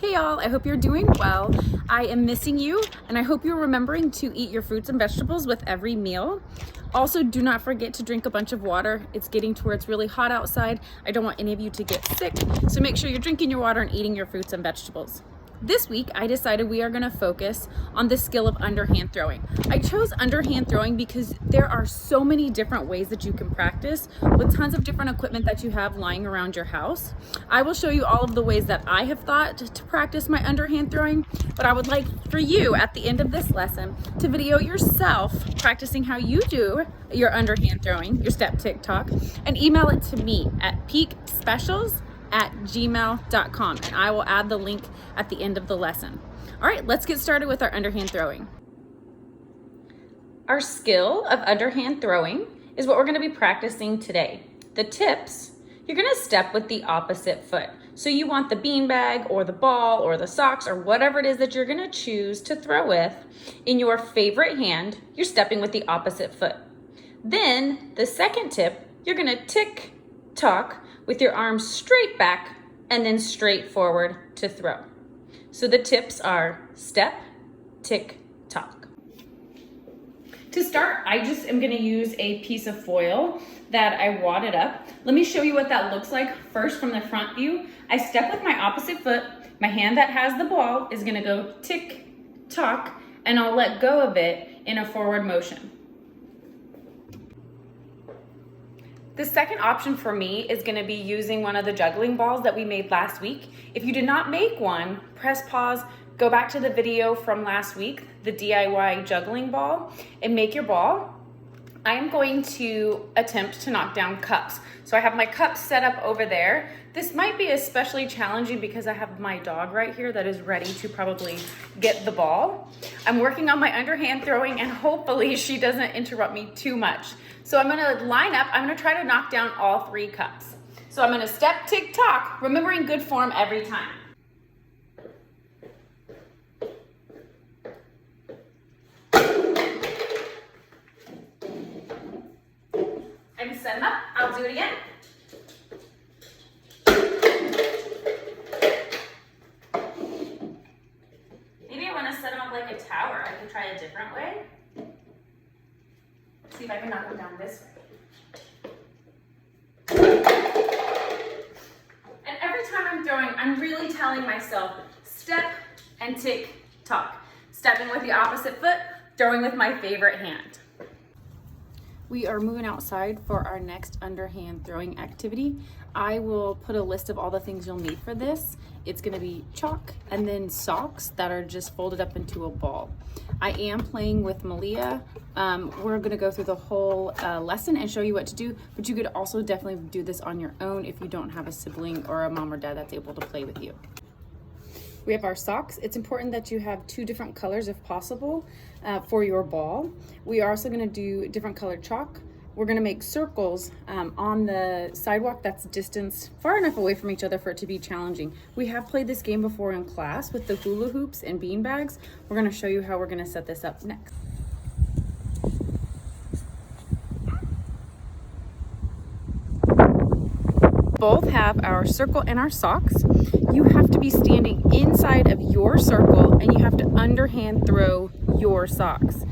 Hey y'all, I hope you're doing well. I am missing you, and I hope you're remembering to eat your fruits and vegetables with every meal. Also, do not forget to drink a bunch of water. It's getting to where it's really hot outside. I don't want any of you to get sick, so make sure you're drinking your water and eating your fruits and vegetables. This week, I decided we are going to focus on the skill of underhand throwing. I chose underhand throwing because there are so many different ways that you can practice with tons of different equipment that you have lying around your house. I will show you all of the ways that I have thought to practice my underhand throwing, but I would like for you at the end of this lesson to video yourself practicing how you do your underhand throwing, your step TikTok, and email it to me at peakspecials@gmail.com, and I will add the link at the end of the lesson. All right, let's get started with our underhand throwing. Our skill of underhand throwing is what we're going to be practicing today. The tips, you're going to step with the opposite foot. So you want the beanbag or the ball or the socks or whatever it is that you're going to choose to throw with in your favorite hand, you're stepping with the opposite foot. Then the second tip, you're going to tick-tock with your arms straight back and then straight forward to throw. So the tips are step, tick, tock. To start, I just am gonna use a piece of foil that I wadded up. Let me show you what that looks like first from the front view. I step with my opposite foot. My hand that has the ball is gonna go tick, tock, and I'll let go of it in a forward motion. The second option for me is going to be using one of the juggling balls that we made last week. If you did not make one, press pause, go back to the video from last week, the DIY juggling ball, and make your ball. I am going to attempt to knock down cups. So I have my cups set up over there. This might be especially challenging because I have my dog right here that is ready to probably get the ball. I'm working on my underhand throwing and hopefully she doesn't interrupt me too much. So I'm gonna line up, I'm gonna try to knock down all 3 cups. So I'm gonna step, tick, tock, remembering good form every time. I'm setting up, I'll do it again. Maybe I wanna set them up like a tower. I could try a different way. See if I can knock them down this way. And every time I'm throwing, I'm really telling myself, step and tick tock. Stepping with the opposite foot, throwing with my favorite hand. We are moving outside for our next underhand throwing activity. I will put a list of all the things you'll need for this. It's gonna be chalk and then socks that are just folded up into a ball. I am playing with Malia. We're gonna go through the whole lesson and show you what to do, but you could also definitely do this on your own if you don't have a sibling or a mom or dad that's able to play with you. We have our socks. It's important that you have 2 different colors if possible for your ball. We are also gonna do different colored chalk. We're gonna make circles on the sidewalk that's distanced far enough away from each other for it to be challenging. We have played this game before in class with the hula hoops and bean bags. We're gonna show you how we're gonna set this up next. Both have our circle and our socks. You have to be standing inside of your circle and you have to underhand throw your socks.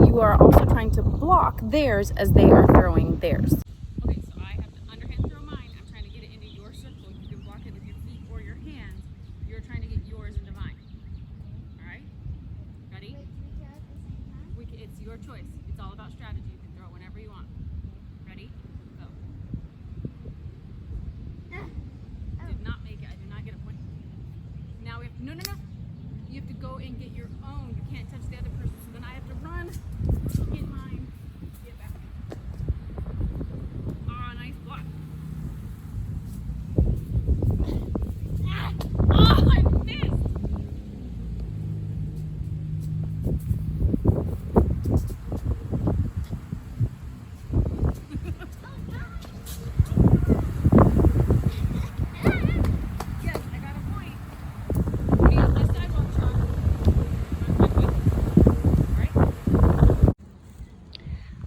You are also trying to block theirs as they are throwing theirs. Okay, so I have to underhand throw mine. I'm trying to get it into your circle. You can block it with your feet or your hands. You're trying to get yours into mine. All right? Ready? It's your choice. It's all about strategy. You can throw it whenever you want. Ready? Go. Did not make it. I did not get a point. Now we have to, no. You have to go and get your own. You can't touch the other person. So then I have to run, get mine, get back. Oh, nice block. Ah! Oh, I missed.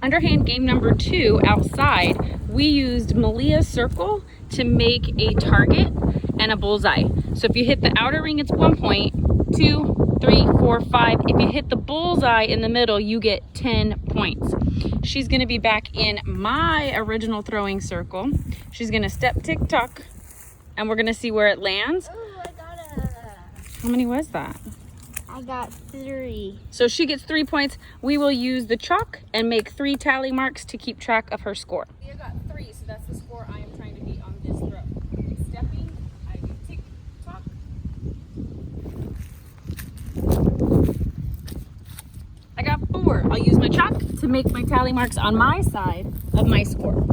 Underhand game number 2 outside, we used Malia's circle to make a target, and a bullseye. So if you hit the outer ring, it's 1 point, 2, 3, 4, 5. If you hit the bullseye in the middle, you get 10 points. She's gonna be back in my original throwing circle. She's gonna step, tick, tock, and we're gonna see where it lands. Oh, I got How many was that? I got 3. So she gets 3 points. We will use the chalk and make 3 tally marks to keep track of her score. I got 3, so that's the score I am trying to beat on this throw. Stepping, I do tick, tock. I got 4. I'll use my chalk to make my tally marks on my side of my score.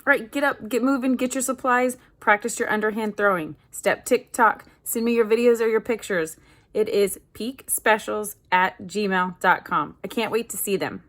All right, get up, get moving, get your supplies, practice your underhand throwing. Step, tick, tock. Send me your videos or your pictures. It is peakspecials@gmail.com. I can't wait to see them.